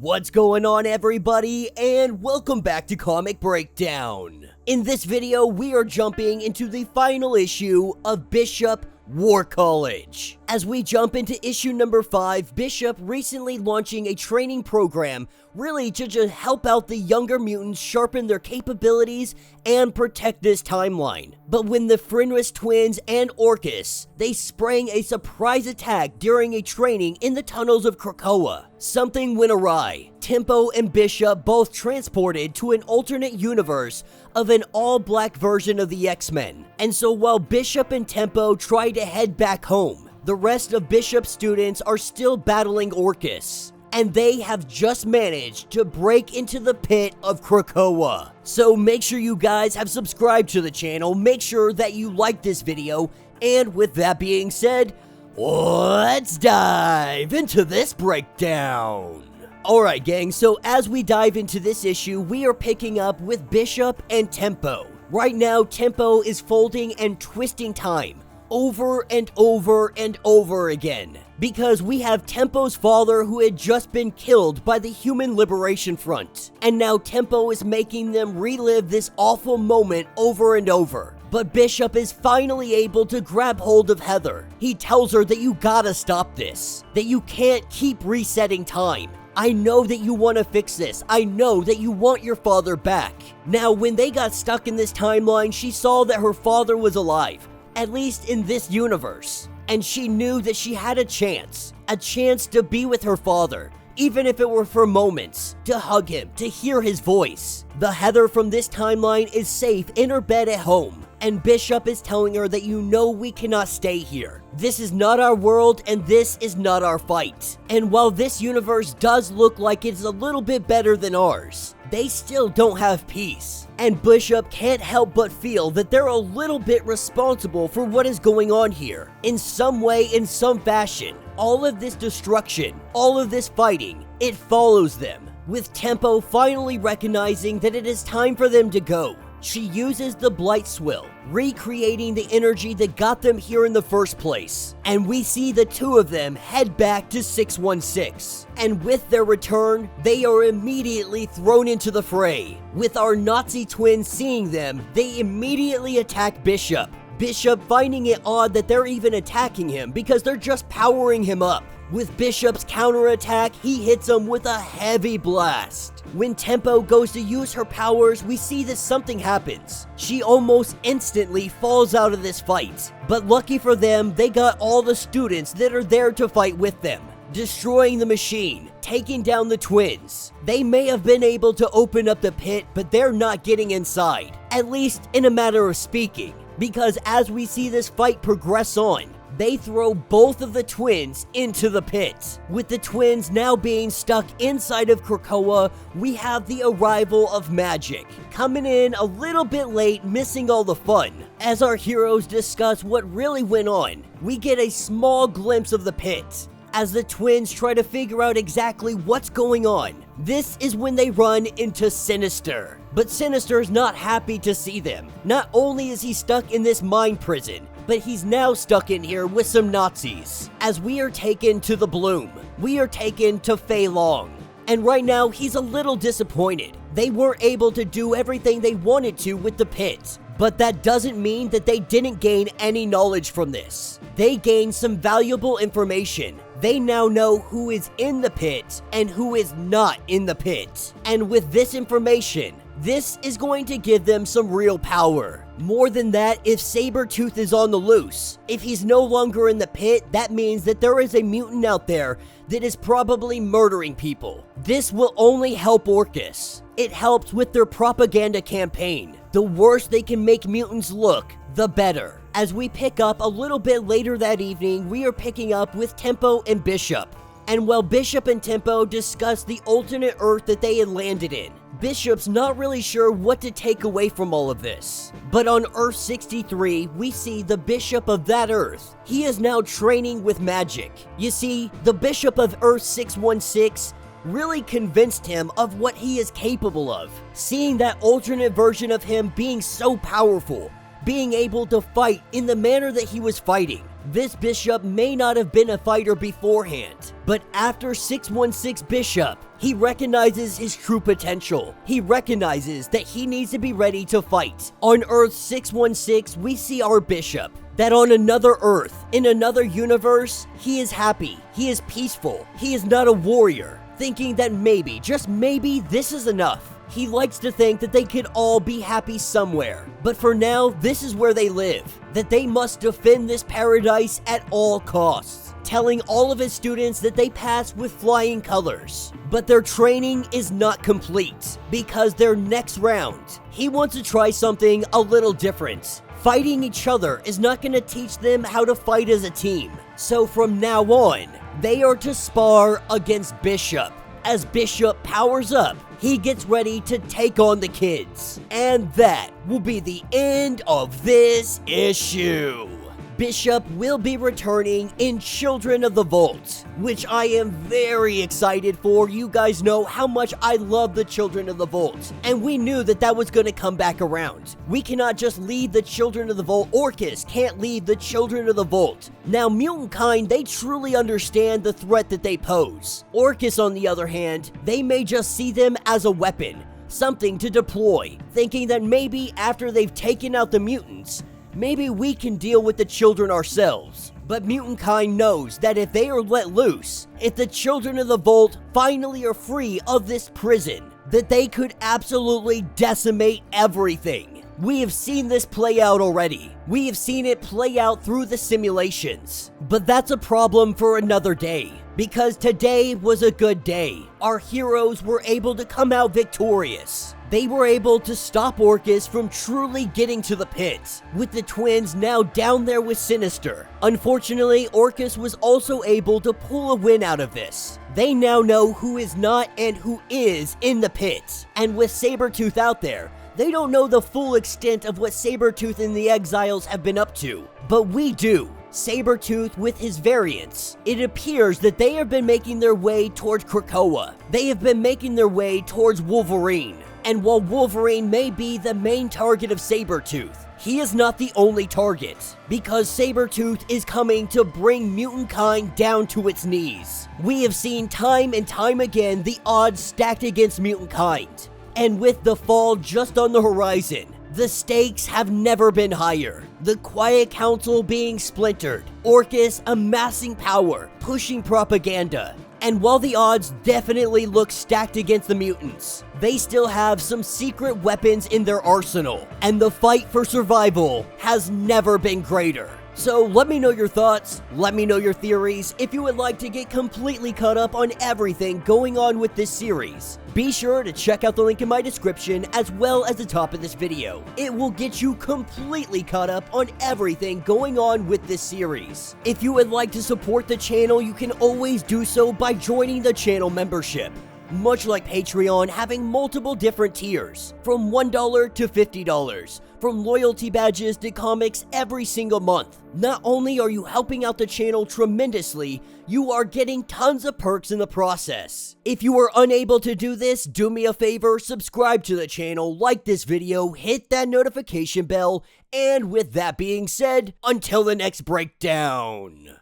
What's going on, everybody, and welcome back to Comic Breakdown. In this video, we are jumping into the final issue of Bishop War College. As we jump into issue number 5, Bishop recently launching a training program really to just help out the younger mutants sharpen their capabilities and protect this timeline. But when the Fenris twins and Orchis, they sprang a surprise attack during a training in the tunnels of Krakoa, something went awry. Tempo and Bishop both transported to an alternate universe of an all-black version of the X-Men. And so while Bishop and Tempo try to head back home, the rest of Bishop's students are still battling Orchis, and they have just managed to break into the pit of Krakoa. So make sure you guys have subscribed to the channel, make sure that you like this video, and with that being said, let's dive into this breakdown. Alright gang, so as we dive into this issue, we are picking up with Bishop and Tempo. Right now, Tempo is folding and twisting time over and over and over again, because we have Tempo's father who had just been killed by the Human Liberation Front, and now Tempo is making them relive this awful moment over and over. But Bishop is finally able to grab hold of Heather. He tells her that you gotta stop this, that you can't keep resetting time. I know that you want to fix this. I know that you want your father back. Now, when they got stuck in this timeline, she saw that her father was alive, at least in this universe. And she knew that she had a chance to be with her father, even if it were for moments, to hug him, to hear his voice. The Heather from this timeline is safe in her bed at home, and Bishop is telling her that you know we cannot stay here. This is not our world, and this is not our fight. And while this universe does look like it's a little bit better than ours, they still don't have peace. And Bishop can't help but feel that they're a little bit responsible for what is going on here. In some way, in some fashion, all of this destruction, all of this fighting, it follows them. With Tempo finally recognizing that it is time for them to go, she uses the Blight Swill, recreating the energy that got them here in the first place. And we see the two of them head back to 616. And with their return, they are immediately thrown into the fray. With our Nazi twins seeing them, they immediately attack Bishop. Bishop finding it odd that they're even attacking him because they're just powering him up. With Bishop's counterattack, he hits him with a heavy blast. When Tempo goes to use her powers, we see that something happens. She almost instantly falls out of this fight. But lucky for them, they got all the students that are there to fight with them, destroying the machine, taking down the twins. They may have been able to open up the pit, but they're not getting inside, at least in a matter of speaking, because as we see this fight progress on, they throw both of the twins into the pit. With the twins now being stuck inside of Krakoa, we have the arrival of Magic, coming in a little bit late, missing all the fun. As our heroes discuss what really went on, we get a small glimpse of the pit, as the twins try to figure out exactly what's going on. This is when they run into Sinister. But Sinister's not happy to see them. Not only is he stuck in this mind prison, but he's now stuck in here with some Nazis. As we are taken to the Bloom, we are taken to Fei Long. And right now, he's a little disappointed. They weren't able to do everything they wanted to with the pit. But that doesn't mean that they didn't gain any knowledge from this. They gained some valuable information. They now know who is in the pit and who is not in the pit. And with this information, this is going to give them some real power. More than that, if Sabretooth is on the loose, if he's no longer in the pit, that means that there is a mutant out there that is probably murdering people. This will only help Orchis. It helps with their propaganda campaign. The worse they can make mutants look, the better. As we pick up a little bit later that evening, we are picking up with Tempo and Bishop. And while Bishop and Tempo discuss the alternate Earth that they had landed in, Bishop's not really sure what to take away from all of this. But on Earth 63, we see the Bishop of that Earth. He is now training with magic. You see, the Bishop of Earth 616 really convinced him of what he is capable of. Seeing that alternate version of him being so powerful, being able to fight in the manner that he was fighting. This Bishop may not have been a fighter beforehand, but after 616 Bishop, He recognizes his true potential. He recognizes that he needs to be ready to fight. On Earth 616, we see our bishop. That on another Earth, in another universe, he is happy, he is peaceful, he is not a warrior, thinking that maybe, just maybe, this is enough. He likes to think that they could all be happy somewhere, but for now, this is where they live, that they must defend this paradise at all costs, telling all of his students that they pass with flying colors. But their training is not complete, because their next round, he wants to try something a little different. Fighting each other is not going to teach them how to fight as a team, so from now on, they are to spar against Bishop. As Bishop powers up, he gets ready to take on the kids. And that will be the end of this issue. Bishop will be returning in Children of the Vault, which I am very excited for. You guys know how much I love the Children of the Vault, and we knew that that was going to come back around. We cannot just leave the Children of the Vault. Orchis can't leave the Children of the Vault. Now, mutant kind, they truly understand the threat that they pose. Orchis, on the other hand, they may just see them as a weapon, something to deploy, thinking that maybe after they've taken out the mutants, maybe we can deal with the children ourselves. But mutant kind knows that if they are let loose, if the Children of the Vault finally are free of this prison, that they could absolutely decimate everything. We have seen this play out already. We have seen it play out through the simulations. But that's a problem for another day, because today was a good day. Our heroes were able to come out victorious. They were able to stop Orchis from truly getting to the pit, with the twins now down there with Sinister. Unfortunately, Orchis was also able to pull a win out of this. They now know who is not and who is in the pit. And with Sabretooth out there, they don't know the full extent of what Sabretooth and the Exiles have been up to, but we do. Sabretooth with his variants. It appears that they have been making their way towards Krakoa. They have been making their way towards Wolverine. And while Wolverine may be the main target of Sabretooth, he is not the only target, because Sabretooth is coming to bring mutant kind down to its knees. We have seen time and time again the odds stacked against mutant kind, and with the fall just on the horizon, the stakes have never been higher. The Quiet Council being splintered, Orchis amassing power, pushing propaganda. And while the odds definitely look stacked against the mutants, they still have some secret weapons in their arsenal, and the fight for survival has never been greater. So let me know your thoughts, let me know your theories. If you would like to get completely caught up on everything going on with this series, be sure to check out the link in my description as well as the top of this video. It will get you completely caught up on everything going on with this series. If you would like to support the channel, you can always do so by joining the channel membership. Much like Patreon, having multiple different tiers, from $1 to $50, from loyalty badges to comics every single month. Not only are you helping out the channel tremendously, you are getting tons of perks in the process. If you are unable to do this, do me a favor, subscribe to the channel, like this video, hit that notification bell, and with that being said, until the next breakdown.